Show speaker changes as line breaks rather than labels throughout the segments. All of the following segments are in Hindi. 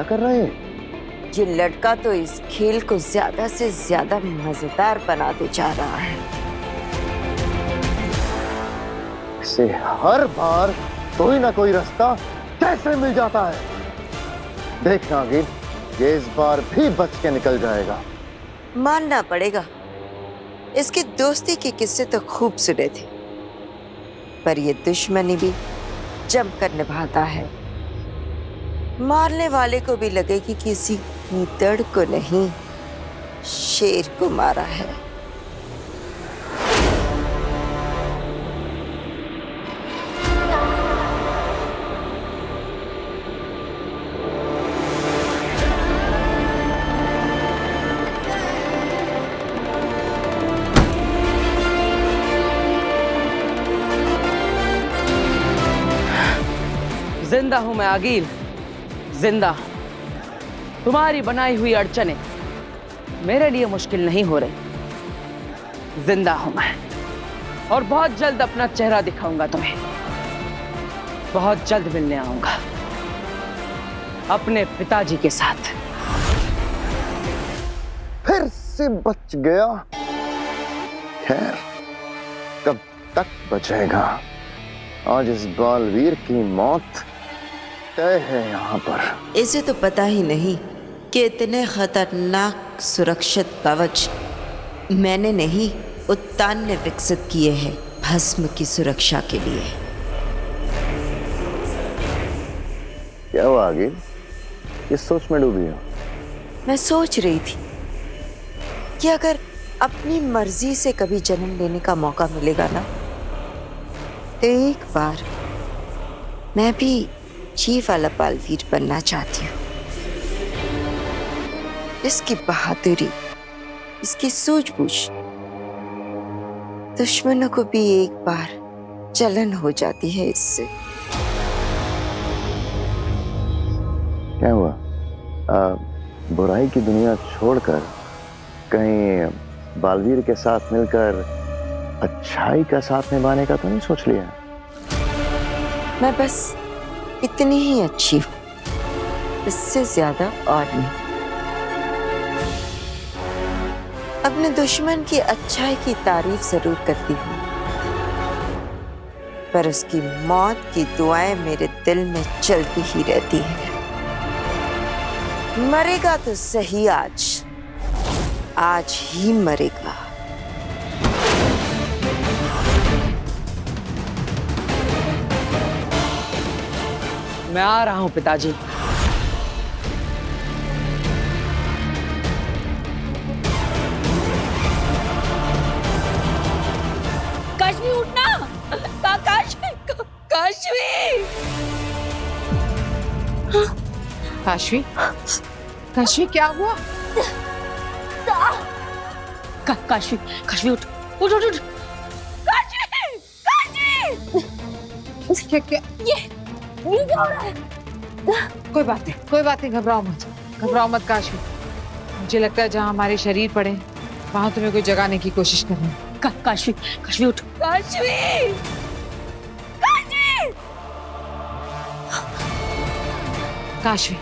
कर रहे हैं?
ये लड़का तो इस खेल को ज्यादा से ज्यादा मजेदार बनाते जा रहा है।
इसे हर बार कोई ना कोई रास्ता कैसे मिल जाता है। देखना नागिन, ये इस बार भी बच के निकल जाएगा।
मानना पड़ेगा, इसकी दोस्ती के किस्से तो खूब सुने थे, पर ये दुश्मनी भी जमकर निभाता है। मारने वाले को भी लगे कि किसी गीदड़ को नहीं, शेर को मारा है।
जिंदा हूं मैं आगिल, जिंदा। तुम्हारी बनाई हुई अड़चने मेरे लिए मुश्किल नहीं हो रही। जिंदा हूं मैं और बहुत जल्द अपना चेहरा दिखाऊंगा तुम्हें। बहुत जल्द मिलने आऊंगा अपने पिताजी के साथ।
फिर से बच गया। खैर, कब तक बचेगा? आज इस बालवीर की मौत तय है यहाँ पर।
इसे तो पता ही नहीं कि इतने खतरनाक सुरक्षित कवच मैंने नहीं, उत्तान ने विकसित किए हैं भस्म की सुरक्षा के लिए।
क्या हुआ आगे? किस सोच में डूबी हो?
मैं सोच रही थी कि अगर अपनी मर्जी से कभी जन्म लेने का मौका मिलेगा ना, तो एक बार मैं भी जी वाला बालवीर बनना चाहती हूँ। इसकी बहादुरी, इसकी सूझबूझ दुश्मनों को भी एक बार जलन हो जाती है इससे।
क्या हुआ? बुराई की दुनिया छोड़कर कहीं बालवीर के साथ मिलकर अच्छाई का साथ निभाने का तो नहीं सोच लिया?
मैं बस इतनी ही अच्छी हूँ, इससे ज्यादा और नहीं। अपने दुश्मन की अच्छाई की तारीफ जरूर करती हूँ, पर उसकी मौत की दुआएं मेरे दिल में चलती ही रहती हैं। मरेगा तो सही, आज ही मरेगा।
मैं आ रहा हूं पिताजी।
काशवी उठना, काशवी,
काशवी, काशवी क्या हुआ?
काशवी, काशवी उठ उठ उठ उठ। काशवी, काशवी,
क्या?
ये क्या हो रहा है?
कोई बात नहीं, घबराओ मत काशवी। मुझे लगता है जहाँ हमारे शरीर पड़े वहां तुम्हें कोई जगाने की कोशिश करनी है।
काशवी, काशवी उठ। काशवी, काशवी,
काशवी,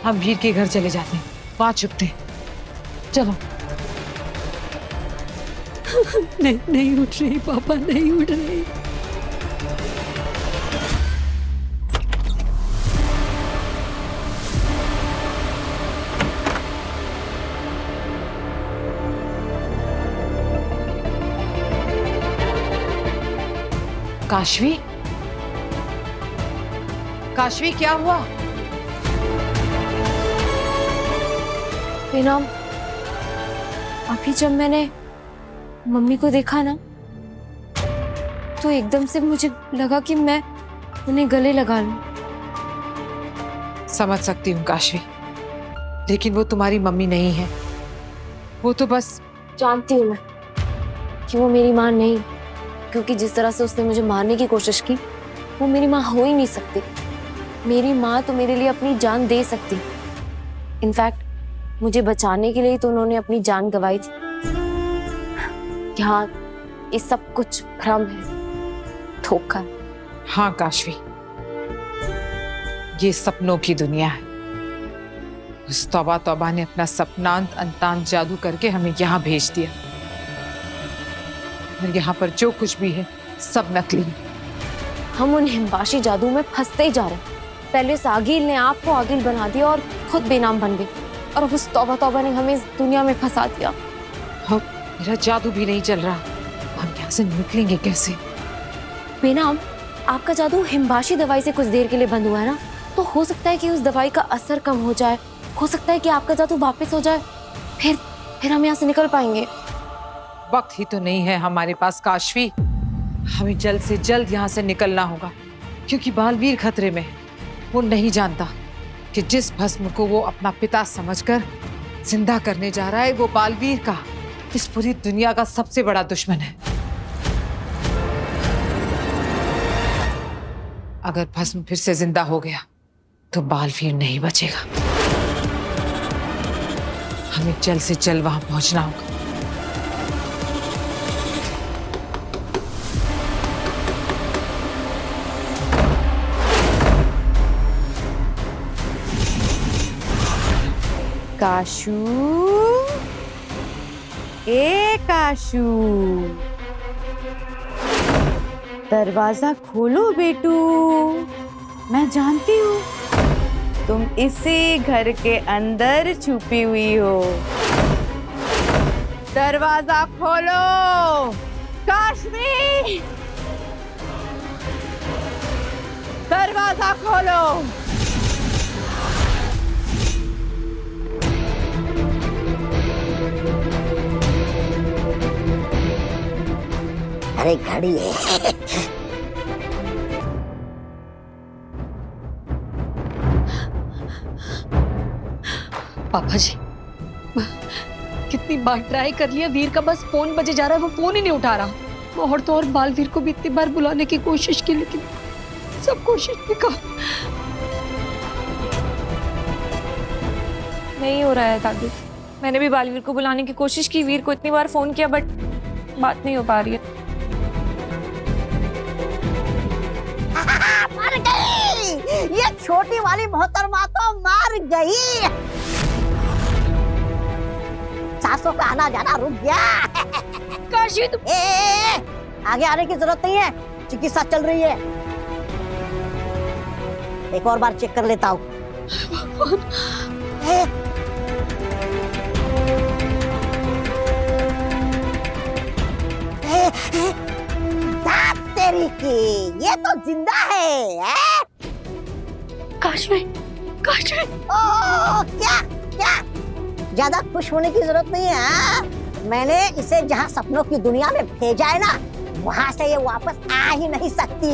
हम वीर के घर चले जाते हैं, वहां छुपते हैं। चलो।
नहीं उठ रही पापा, नहीं उठ रही।
काशवी, काशवी क्या हुआ?
बेनाम, अभी जब मैंने मम्मी को देखा ना, तो एकदम से मुझे लगा कि मैं उन्हें गले लगा लूं।
समझ सकती हूँ काशवी, लेकिन वो तुम्हारी मम्मी नहीं है। वो तो बस।
जानती हूँ मैं कि वो मेरी माँ नहीं, क्योंकि जिस तरह से उसने मुझे मारने की कोशिश की, वो मेरी माँ हो ही नहीं सकती। मेरी माँ तो मेरे लिए अपनी जान दे सकती। इनफैक्ट मुझे बचाने के लिए तो उन्होंने अपनी जान गंवाई थी। यहाँ ये सब कुछ भ्रम है, धोखा।
हाँ काशवी, ये सपनों की दुनिया है। उस तौबा तौबा ने अपना सपनांत अंतांत जादू करके हमें यहाँ भेज दिया। और यहाँ पर जो कुछ भी है सब नकली है।
हम उन हिमबाशी जादू में फंसते ही जा रहे हैं। पहले सागिल ने आपको आगिल बना दिया और खुद बेनाम बन गई, और अब उस तौबा तौबा ने हमें इस दुनिया में फंसा दिया।
अब मेरा जादू भी नहीं चल रहा, हम यहाँ से निकलेंगे कैसे?
बेनाम, आपका जादू हिमबाशी दवाई से कुछ देर के लिए बंद हुआ है ना, तो हो सकता है कि उस दवाई का असर कम हो जाए, हो सकता है कि आपका जादू वापस हो जाए, फिर हम यहाँ से निकल पाएंगे।
वक्त ही तो नहीं है हमारे पास काशवी, हमें जल्द से जल्द यहाँ से निकलना होगा, क्योंकि बालवीर खतरे में है। वो नहीं जानता कि जिस भस्म को वो अपना पिता समझकर जिंदा करने जा रहा है, वो बालवीर का, इस पूरी दुनिया का सबसे बड़ा दुश्मन है। अगर भस्म फिर से जिंदा हो गया तो बालवीर नहीं बचेगा। हमें जल्द से जल्द वहां पहुंचना होगा।
काशू, ए काशू, दरवाजा खोलो बेटू। मैं जानती हूँ तुम इसी घर के अंदर छुपी हुई हो। दरवाजा खोलो काशवी, दरवाजा खोलो।
अरे घड़ी है।
पापा जी, कितनी बार ट्राई कर लिया, वीर का बस फोन बजे जा रहा है, वो फोन ही नहीं उठा रहा। और तो और बालवीर को भी इतनी बार बुलाने की कोशिश की, लेकिन सब कोशिश बेकार।
नहीं हो रहा है दादी, मैंने भी बालवीर को बुलाने की कोशिश की, वीर को इतनी बार फोन किया, बट बात नहीं हो पा रही है।
मर गई, ये छोटी वाली मोहतरमा तो मर गई। सासों का आना जाना रुक गया।
काशी तुम
आगे आने की जरूरत नहीं है, चिकित्सा चल रही है। एक और बार चेक कर लेता हूँ। तेरी की, ये तो जिंदा है।
काशवी, काशवी।
ओ, क्या क्या ज्यादा खुश होने की जरूरत नहीं है। हाँ? मैंने इसे जहाँ सपनों की दुनिया में भेजा है ना, वहां से ये वापस आ ही नहीं सकती।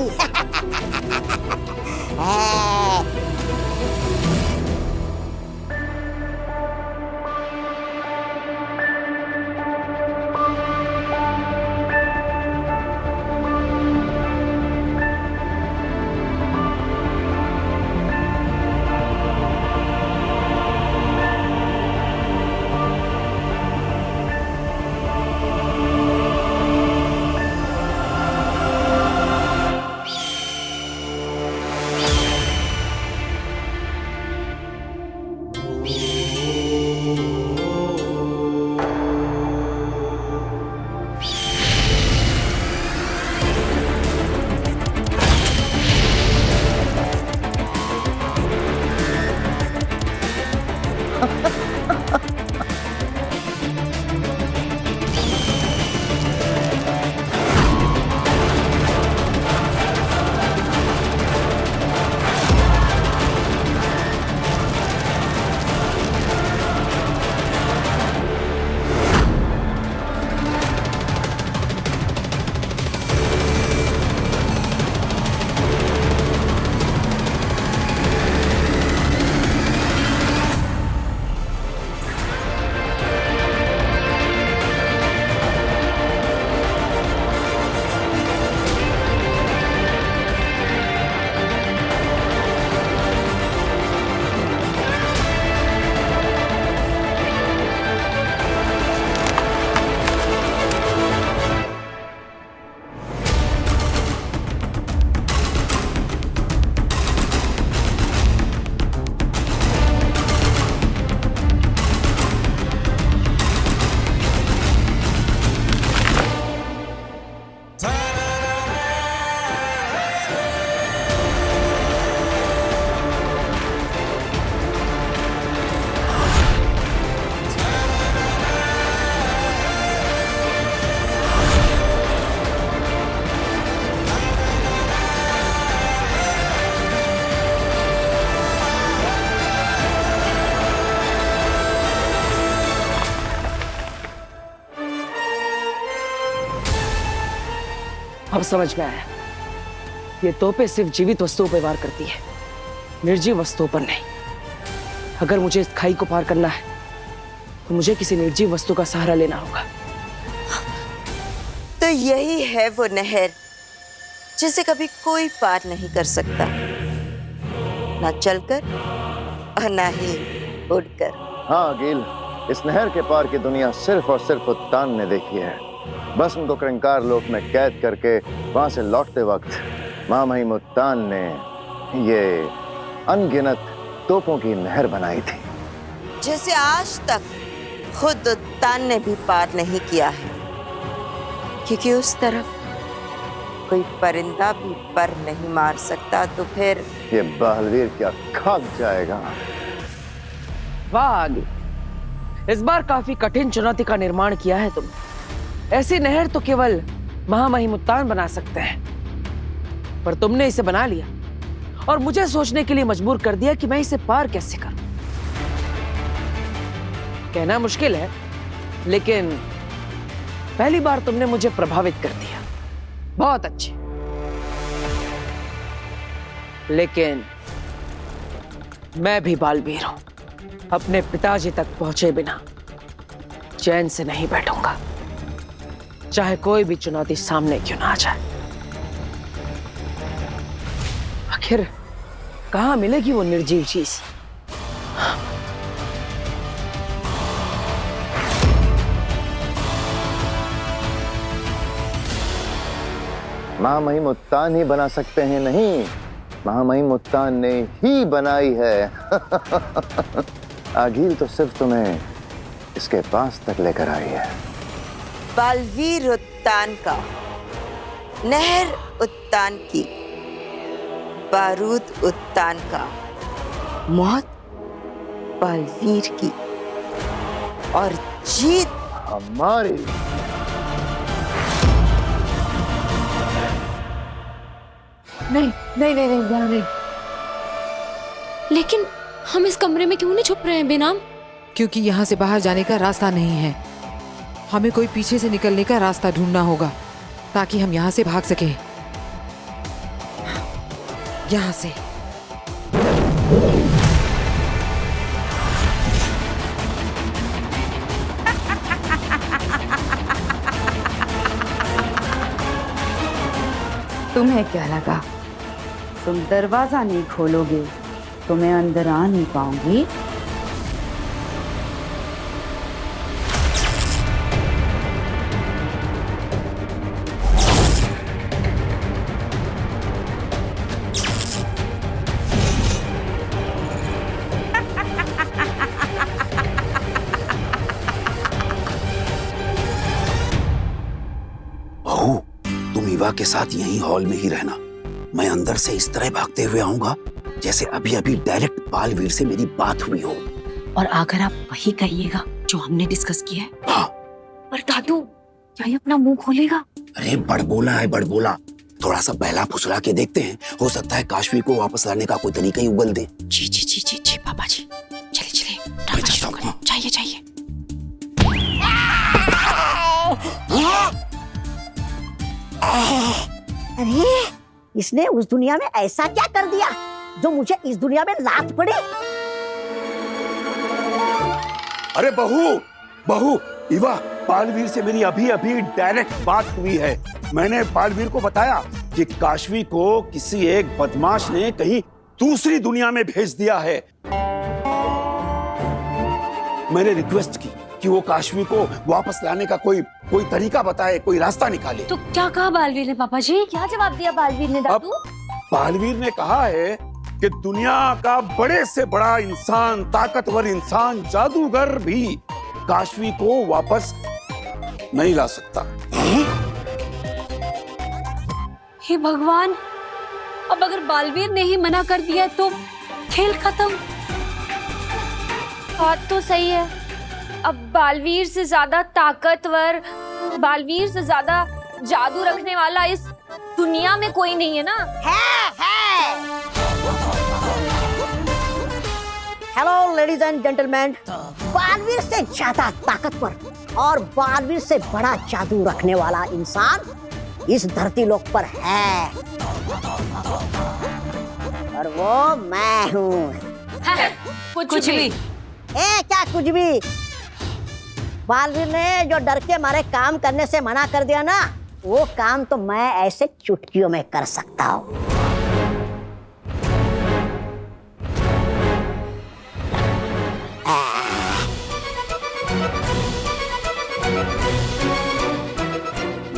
अब समझ में आया, ये तोपें सिर्फ जीवित वस्तुओं पर वार करती है, निर्जीव वस्तुओं पर नहीं। अगर मुझे इस खाई को पार करना है तो मुझे किसी निर्जीव वस्तु का सहारा लेना होगा।
तो यही है वो नहर जिसे कभी कोई पार नहीं कर सकता, ना चलकर और ना ही उड़कर।
हाँ अकील, इस नहर के पार की दुनिया सिर्फ और सिर्फ उत्तान ने देखी है। बस उनको क्रंकार लोक में कैद करके वहां से लौटते वक्त महामहिम उत्तान ने ये अनगिनत तोपों की नहर बनाई थी,
जैसे आज तक खुद उत्तान ने भी पार नहीं किया है, क्योंकि उस तरफ कोई परिंदा भी पर नहीं मार सकता। तो फिर
ये बलवीर क्या खाक जाएगा।
वाह आगे, इस बार काफी कठिन चुनौती का निर्माण किया है तुमने। ऐसी नहर तो केवल महामहिम उत्तान बना सकते हैं, पर तुमने इसे बना लिया और मुझे सोचने के लिए मजबूर कर दिया कि मैं इसे पार कैसे करूं। कहना मुश्किल है, लेकिन पहली बार तुमने मुझे प्रभावित कर दिया। बहुत अच्छे, लेकिन मैं भी बालवीर हूं। अपने पिताजी तक पहुंचे बिना चैन से नहीं बैठूंगा, चाहे कोई भी चुनौती सामने क्यों ना आ जाए। आखिर कहां मिलेगी वो निर्जीव चीज?
महामहिम उत्तान ही बना सकते हैं, नहीं, महामहिम उत्तान ने ही बनाई है। आगील तो सिर्फ तुम्हें इसके पास तक लेकर आई है।
बालवीर उत्तान का, नहर उत्तान की, बारूद उत्तान का, मौत बालवीर की और जीत
हमारी।
नहीं नहीं नहीं नहीं, नहीं।
लेकिन हम इस कमरे में क्यों नहीं छुप रहे हैं बेनाम?
क्योंकि यहाँ से बाहर जाने का रास्ता नहीं है। हमें कोई पीछे से निकलने का रास्ता ढूंढना होगा ताकि हम यहाँ से भाग सकें। यहाँ से।
तुम्हें क्या लगा तुम दरवाजा नहीं खोलोगे तो मैं अंदर आ नहीं पाऊंगी?
बहू, तुम ईवा के साथ यहीं हॉल में ही रहना। मैं अंदर से इस तरह भागते हुए आऊंगा जैसे अभी अभी डायरेक्ट बालवीर से मेरी बात हुई हो।
और अगर आप वही कहिएगा जो हमने डिस्कस किया है।
हाँ।
पर दादू, क्या ये अपना मुंह खोलेगा?
अरे बड़बोला है, बड़बोला। थोड़ा सा बहला फुसला के देखते हैं, हो सकता है काशवी को वापस लाने का कोई तरीका ही उगल दे।
जी जी जी जी जी पापा जी, चलिए चलिए
मैं
ड्रामा
चलता
शुरू
हूँ।
करें। चाहिए चाहिए।
अरे इसने उस दुनिया में ऐसा क्या कर दिया जो मुझे इस दुनिया में लात पड़ी?
अरे बहू, बहू, ईवा, बालवीर से मेरी अभी अभी डायरेक्ट बात हुई है। मैंने बालवीर को बताया कि काशवी को किसी एक बदमाश ने कहीं दूसरी दुनिया में भेज दिया है। मैंने रिक्वेस्ट की कि वो काशवी को वापस लाने का कोई तरीका बताए, कोई रास्ता निकाले।
तो क्या कहा बालवीर ने पापा जी? क्या जवाब दिया बालवीर ने दादू?
बालवीर ने कहा है कि दुनिया का बड़े से बड़ा इंसान, ताकतवर इंसान, जादूगर भी काशवी को वापस नहीं ला सकता।
हे भगवान, अब अगर बालवीर ने ही मना कर दिया तो खेल खत्म।
बात तो सही है। अब बालवीर से ज्यादा ताकतवर, बालवीर से ज्यादा जादू रखने वाला इस दुनिया में कोई नहीं है ना।
है। Hello ladies and gentleman, Baalveer से ज्यादा ताकतवर और बालवीर से बड़ा जादू रखने वाला इंसान इस धरती लोक पर है, और वो मैं हूँ।
कुछ भी।
क्या कुछ भी? बालवीर ने जो डर के मारे काम करने से मना कर दिया ना, वो काम तो मैं ऐसे चुटकियों में कर सकता हूँ।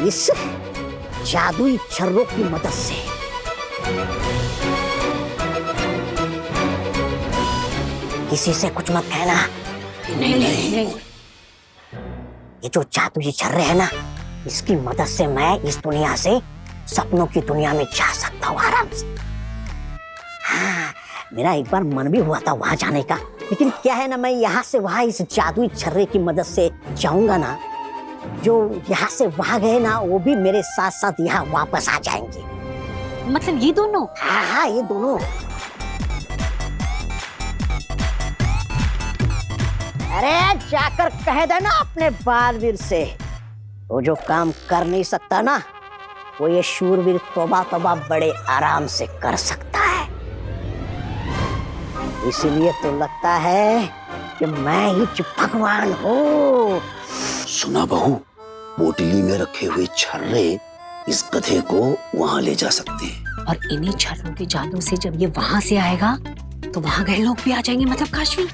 इस जादुई छर्रों की मदद से किसी से कुछ मत कहना। नहीं। ये जो जादुई छर्रे है ना, इसकी मदद से मैं इस दुनिया से सपनों की दुनिया में जा सकता हूँ आराम से। हाँ, मेरा एक बार मन भी हुआ था वहां जाने का, लेकिन क्या है ना, मैं यहाँ से वहां इस जादुई छर्रे की मदद से जाऊंगा ना, जो यहाँ से वहां गए ना, वो भी मेरे साथ साथ यहाँ वापस आ जाएंगे।
मतलब ये दोनों?
हाँ, ये दोनों। अरे जाकर कह देना अपने बालवीर से, वो जो काम कर नहीं सकता ना, वो ये शूरवीर तौबा तौबा बड़े आराम से कर सकता है। इसीलिए तो लगता है कि मैं ही भगवान हूँ।
सुना बहू, पोटली में रखे हुए छर्रे इस गधे को वहां ले जा सकते हैं।
और इन्हीं छर्रों के जादू से जब ये वहां से आएगा तो वहां गए लोग भी आ जाएंगे, मतलब काशवी।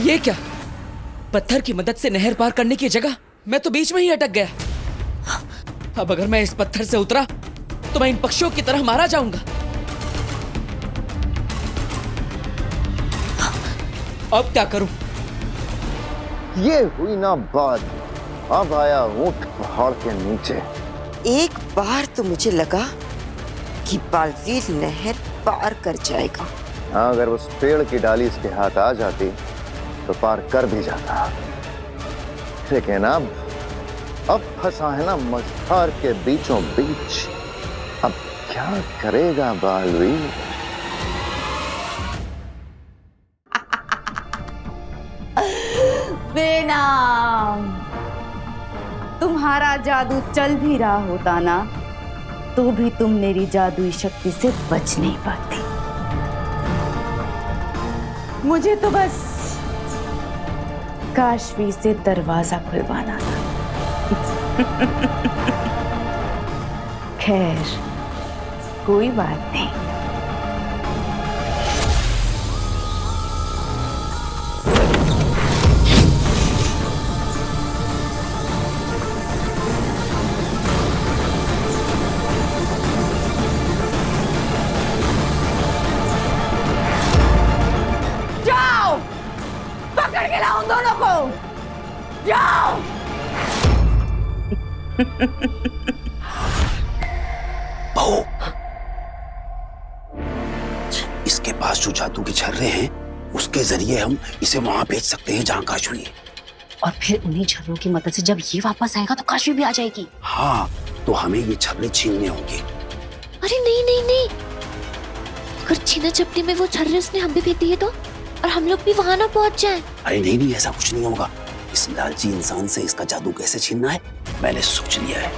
ये क्या? पत्थर की मदद से नहर पार करने की जगह मैं तो बीच में ही अटक गया। अब अगर मैं इस पत्थर से उतरा तो मैं इन पक्षियों की तरह मारा जाऊंगा। अब क्या करूं?
ये हुई ना बात, अब आया ऊंट पहाड़ के नीचे।
एक बार तो मुझे लगा कि बालवीर नहर पार कर जाएगा।
हाँ, अगर उस पेड़ की डाली इसके हाथ आ जाती तो पार कर भी जाता, लेकिन अब फंसा है ना मझधार के बीचों बीच। अब क्या करेगा बालवीर?
बेनाम, तुम्हारा जादू चल भी रहा होता ना, तो भी तुम मेरी जादुई शक्ति से बच नहीं पाती। मुझे तो बस काशवी से दरवाजा खुलवाना था। खैर, कोई बात नहीं।
जाओ, पकड़ के लाओ उन दोनों को। जाओ।
बहू, इसके पास जो जादू के छर्रे हैं उसके जरिए हम इसे वहां भेज सकते हैं जहां काशवी है।
और फिर उन्हीं छर्रों की मदद से जब ये वापस आएगा तो काशवी भी आ जाएगी।
हाँ, तो हमें ये छर्रे छीनने होंगे।
अरे नहीं नहीं नहीं, अगर छीना झपटी में वो छर्रे उसने हम भी फेंक दिए तो, और हम लोग भी वहां ना पहुंच जाएं।
अरे नहीं नहीं, ऐसा कुछ नहीं होगा। इस लालची इंसान से इसका जादू कैसे छीनना है मैंने सोच लिया है।